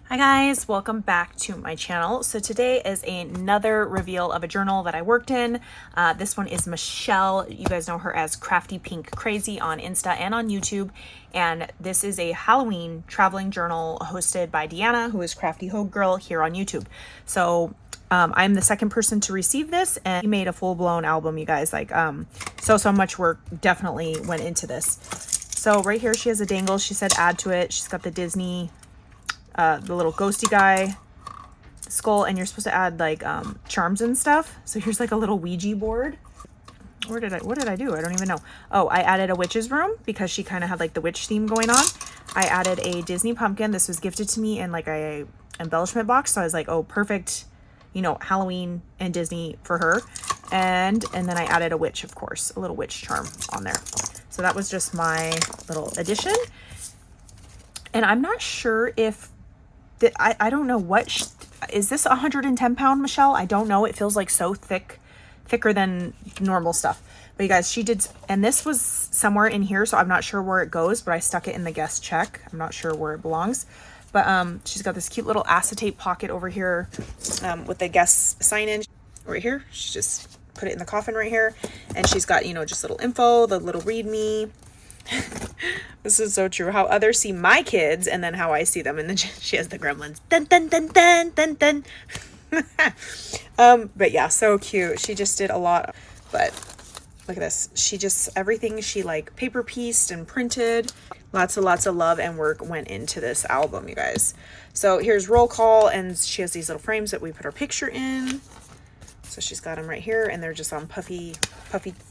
Hi guys, welcome back to my channel. So today is another reveal of a journal that I worked in. This one is Michelle. You guys know her as Crafty Pink Crazy on Insta and on YouTube. And this is a Halloween traveling journal hosted by Deanna, who is Crafty Hogue Girl here on YouTube. So I'm the second person to receive this, and we made a full-blown album, you guys. Like so much work definitely went into this. So right here she has a dangle. She said add to it. She's got the Disney the little ghosty guy skull, and you're supposed to add like charms and stuff. So here's like a little Ouija board. What did I do? I don't even know. Oh, I added a witch's room because she kind of had like the witch theme going on. I added a Disney pumpkin. This was gifted to me in like a embellishment box, so I was like, oh, perfect, you know, Halloween and Disney for her. And then I added a witch, of course, a little witch charm on there. So that was just my little addition. And I'm not sure if I don't know what is this 110 pound Michelle? I don't know. It feels like so thicker than normal stuff. But you guys, she did, and this was somewhere in here, so I'm not sure where it goes, but I stuck it in the guest check. I'm not sure where it belongs. But she's got this cute little acetate pocket over here with the guest sign-in right here. She just put it in the coffin right here. And she's got, you know, just little info, the little read me. This is so true. How others see my kids and then how I see them. And then she has the gremlins. Dun, dun, dun, dun, dun, dun. But yeah, so cute. She just did a lot. But look at this. She just, everything she like paper pieced and printed. Lots of love and work went into this album, you guys. So here's roll call, and she has these little frames that we put our picture in. So she's got them right here, and they're just on puffy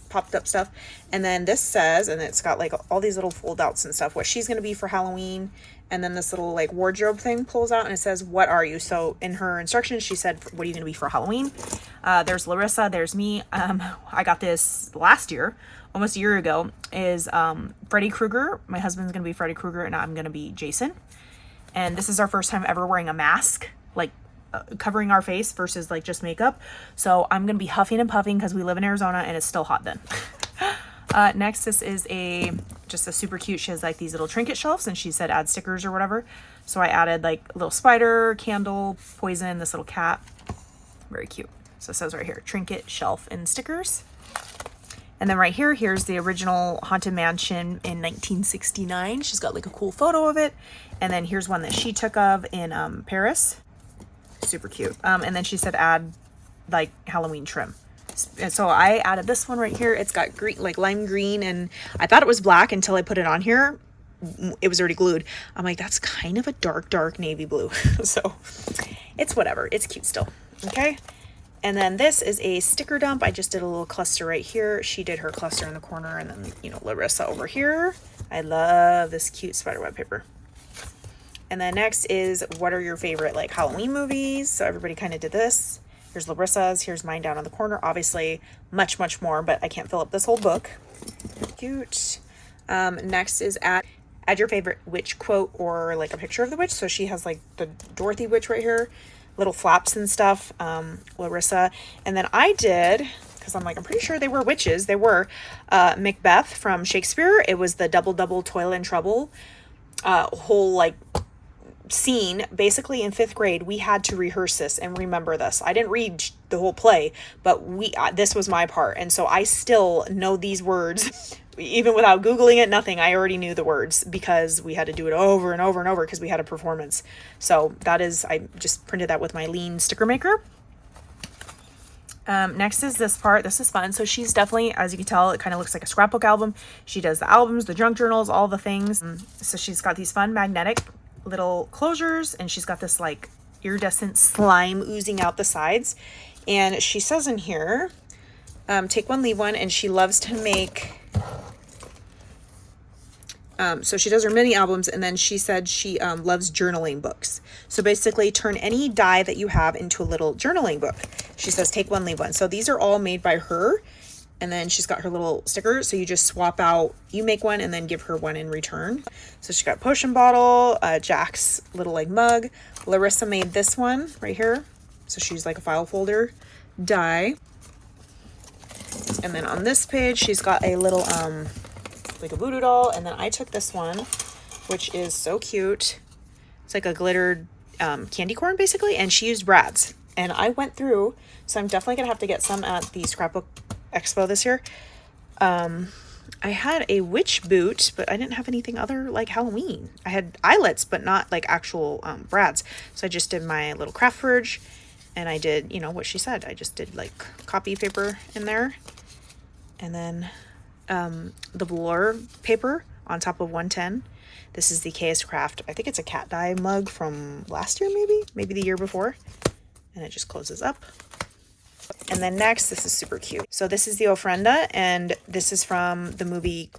popped up stuff. And then this says, and it's got like all these little fold outs and stuff, what she's going to be for Halloween. And then this little like wardrobe thing pulls out and it says, what are you? So in her instructions, she said, what are you going to be for Halloween? There's Larissa, there's me. I got this last year, almost a year ago, is Freddy Krueger. My husband's going to be Freddy Krueger and I'm going to be Jason. And this is our first time ever wearing a mask, like covering our face versus like just makeup. So I'm gonna be huffing and puffing because we live in Arizona and it's still hot then. Next, this is just a super cute, she has like these little trinket shelves, and she said add stickers or whatever. So I added like a little spider, candle, poison, this little cat. Very cute. So it says right here, trinket, shelf, and stickers. And then right here, here's the original Haunted Mansion in 1969. She's got like a cool photo of it. And then here's one that she took of in Paris. Super cute. And then she said add like Halloween trim. And so I added this one right here. It's got green, like lime green, and I thought it was black until I put it on here. It was already glued. I'm like, that's kind of a dark navy blue. So it's whatever. It's cute still. Okay. And then this is a sticker dump. I just did a little cluster right here. She did her cluster in the corner, and then, you know, Larissa over here. I love this cute spiderweb paper. And then next is, what are your favorite like Halloween movies? So everybody kind of did this. Here's Larissa's. Here's mine down on the corner. Obviously much more, but I can't fill up this whole book. Cute. Next is add your favorite witch quote or like a picture of the witch. So she has like the Dorothy witch right here, little flaps and stuff. Larissa. And then I did, because I'm like, I'm pretty sure they were witches. They were Macbeth from Shakespeare. It was the double toil and trouble whole like scene. Basically in 5th grade we had to rehearse this and remember this. I didn't read the whole play, but this was my part, and so I still know these words even without googling it, nothing. I already knew the words because we had to do it over and over and over because we had a performance. So that is, I just printed that with my Liene sticker maker. Next is this part. This is fun. So she's definitely, as you can tell, it kind of looks like a scrapbook album. She does the albums, the junk journals, all the things. So she's got these fun magnetic little closures, and she's got this like iridescent slime oozing out the sides. And she says in here, take one, leave one. And she loves to make, so she does her mini albums, and then she said she loves journaling books. So basically turn any die that you have into a little journaling book. She says take one, leave one. So these are all made by her. And then she's got her little sticker. So you just swap out, you make one and then give her one in return. So she got potion bottle, Jack's little like mug. Larissa made this one right here. So she's like a file folder die. And then on this page, she's got a little, like a voodoo doll. And then I took this one, which is so cute. It's like a glittered candy corn basically, and she used Brad's. And I went through, so I'm definitely gonna have to get some at the Scrapbook Expo this year. I had a witch boot, but I didn't have anything other like Halloween. I had eyelets, but not like actual Brad's. So I just did my little craft verge, and I did, you know, what she said. I just did like copy paper in there, and then the velour paper on top of 110. This is the KS Craft. I think it's a cat dye mug from last year, maybe the year before. And it just closes up. And then next, this is super cute. So this is the ofrenda, and this is from the movie,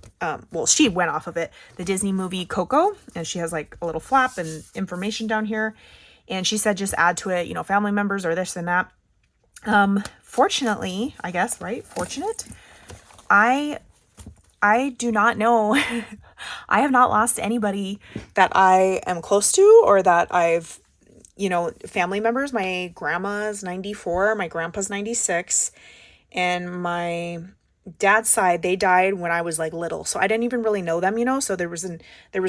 well, she went off of it, the Disney movie Coco, and she has like a little flap and information down here. And she said just add to it, you know, family members or this and that. Fortunately, I guess, right? Fortunate. I do not know. I have not lost anybody that I am close to or that I've, you know, family members. My grandma's 94, my grandpa's 96, and my dad's side, they died when I was like little. So I didn't even really know them, you know, so there was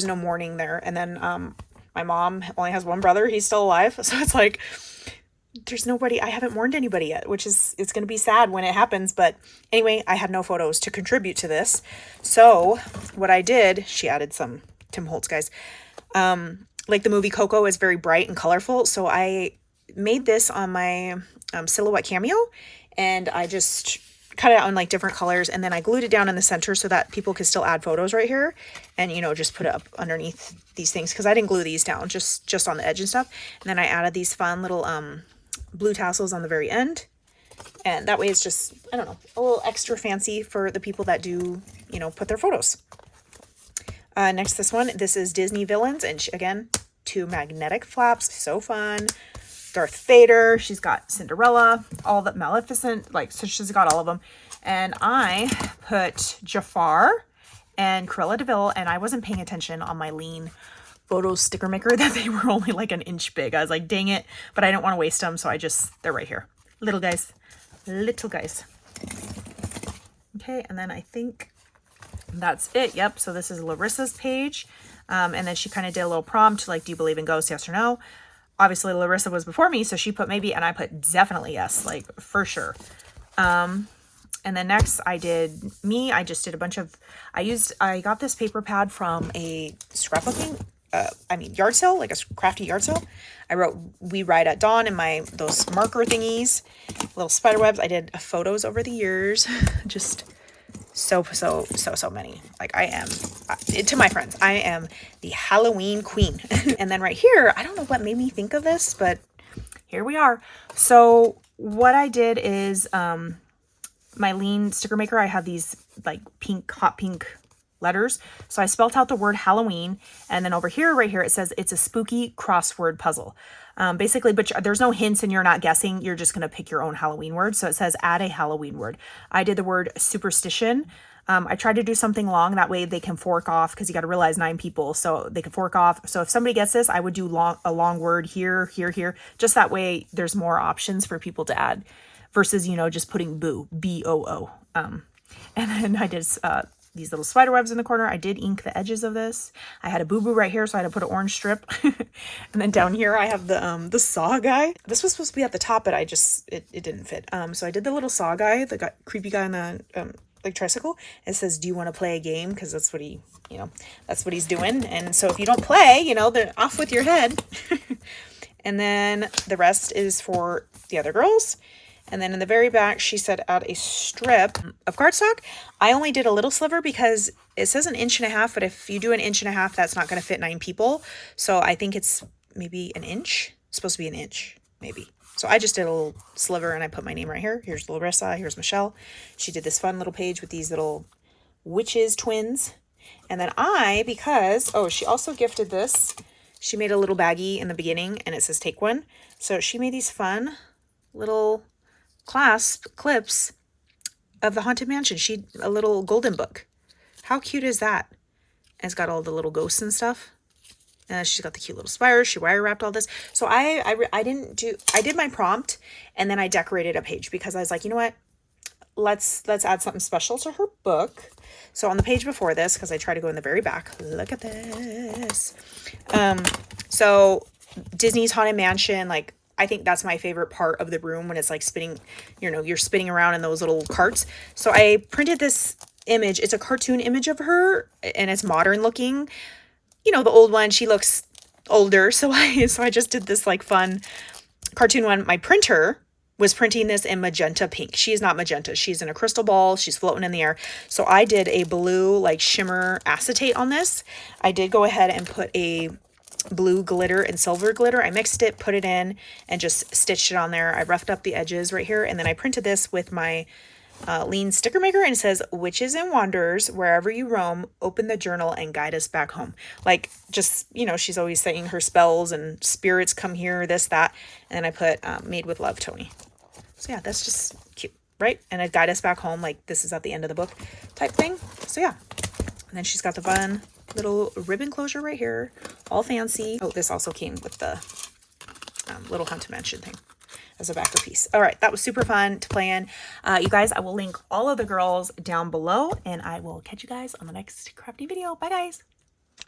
no mourning there. And then my mom only has one brother, he's still alive. So it's like there's nobody, I haven't mourned anybody yet, which is, it's going to be sad when it happens. But anyway, I had no photos to contribute to this. So what I did, she added some Tim Holtz, guys. Like the movie Coco is very bright and colorful. So I made this on my Silhouette Cameo, and I just cut it out in like different colors. And then I glued it down in the center so that people could still add photos right here, and, you know, just put it up underneath these things. Cause I didn't glue these down, just on the edge and stuff. And then I added these fun little, blue tassels on the very end. And that way it's just, I don't know, a little extra fancy for the people that do, you know, put their photos. Next, this is Disney Villains. And again, 2 magnetic flaps. So fun. Darth Vader. She's got Cinderella, all the Maleficent. Like, so she's got all of them. And I put Jafar and Cruella de Vil, and I wasn't paying attention on my Liene photo sticker maker that they were only like an inch big. I was like, dang it. But I didn't want to waste them. So they're right here. Little guys. Okay. And then I think that's it. Yep. So this is Larissa's page. And then she kind of did a little prompt, like, do you believe in ghosts? Yes or no? Obviously Larissa was before me, so she put maybe, and I put definitely yes, like for sure. And then next I just did a bunch of, I got this paper pad from a scrapbooking, yard sale, like a crafty yard sale. I wrote, we ride at dawn in those marker thingies, little spider webs. I did photos over the years, just so many. Like to my friends, I am the Halloween queen. And then right here, I don't know what made me think of this, but here we are. So what I did is, my Liene sticker maker, I have these like hot pink letters. So I spelt out the word Halloween, and then over here, right here, it says it's a spooky crossword puzzle. Basically, but there's no hints and you're not guessing. You're just going to pick your own Halloween word. So it says add a Halloween word. I did the word superstition. I tried to do something long. That way they can fork off, because you got to realize 9 people. So they can fork off. So if somebody gets this, I would do a long word here, here, here. Just that way there's more options for people to add versus, you know, just putting boo, B-O-O. And then I did these little spider webs in the corner. I did ink the edges of this. I had a boo-boo right here, so I had to put an orange strip. And then down here I have the saw guy. This was supposed to be at the top, but it didn't fit. So I did the little saw guy, the creepy guy on the like tricycle. It says, do you want to play a game? Because that's what that's what he's doing. And so if you don't play, you know, they're off with your head. And then the rest is for the other girls. And then in the very back, she said add a strip of cardstock. I only did a little sliver because it says 1.5 inches, but if you do 1.5 inches, that's not going to fit 9 people. So I think it's maybe 1 inch. It's supposed to be 1 inch, maybe. So I just did a little sliver and I put my name right here. Here's Larissa. Here's Michelle. She did this fun little page with these little witches twins. And then she also gifted this. She made a little baggie in the beginning and it says take one. So she made these fun little clasp clips of the Haunted Mansion. A little golden book. How cute is that? And it's got all the little ghosts and stuff. She's got the cute little spires. She wire wrapped all this. So I did my prompt and then I decorated a page because I was like, you know what? Let's add something special to her book. So on the page before this, because I try to go in the very back, look at this. So Disney's Haunted Mansion, like, I think that's my favorite part of the room when it's like spinning, you know, you're spinning around in those little carts. So I printed this image. It's a cartoon image of her and it's modern looking. You know, the old one, she looks older. So I just did this like fun cartoon one. My printer was printing this in magenta pink. She is not magenta. She's in a crystal ball. She's floating in the air. So I did a blue like shimmer acetate on this. I did go ahead and put a blue glitter and silver glitter. I mixed it, put it in, and just stitched it on there. I roughed up the edges right here, and then I printed this with my Liene sticker maker, and it says, "Witches and wanderers, wherever you roam, open the journal and guide us back home." Like, just, you know, she's always saying her spells and spirits come here, this, that. And then I put made with love, Toni. So yeah, that's just cute, right? And it guide us back home, like this is at the end of the book type thing. So yeah. And then she's got the fun little ribbon closure right here, all fancy. Oh, this also came with the little Haunted Mansion thing as a backer piece. All right, that was super fun to play in. You guys, I will link all of the girls down below, and I will catch you guys on the next crafty video. Bye, guys.